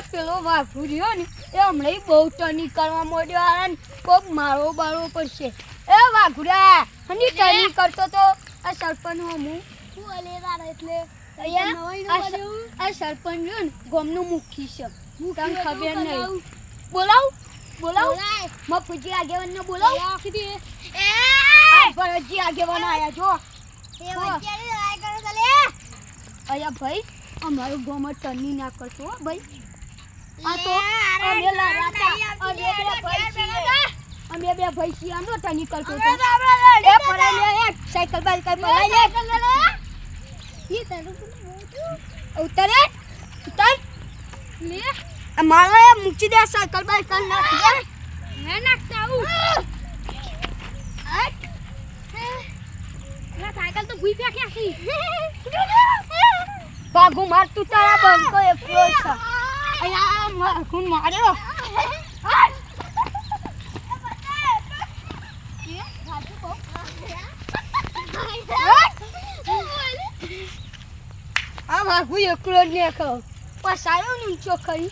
પેલો વાઘુ રહ્યો ને એ હમણાં બહુ ટર્નિંગ કરવા માંડ્યો અને કોક મારો બાળવો પડશે એ વાઘુડા અને ટર્નિંગ કરતો તો આ સરપંચ હું શું અલેરા એટલે અહીંયા આ સરપંચ રહ્યો ને ગામનું મુખી છે તને ખબર નહીં બોલાવ મફુજી આગેવાનને બોલાવ ભરતજી આગેવાન આયા જો અહીંયા ભાઈ અમારું ગામમાં ટર્નિંગ ના કરતો હો ભાઈ આ તો અમે બે ભાઈ છીએ આનો ટર્નિંગ કરતો હતો એ પરાઈ લે સાયકલ બાઈકલ પરાઈ લે ઉતર લે મારે મૂકી દે સાયકલ બાઈકલ નાખી દે मैं नाखता हूं ना साइकिल तो भूई पे क्या की भागू मार तू तारा बंको एकलो छ अया खून मार्यो આ ભાગુ એકલો ને કહો પસાયો ને ઊંચો કરી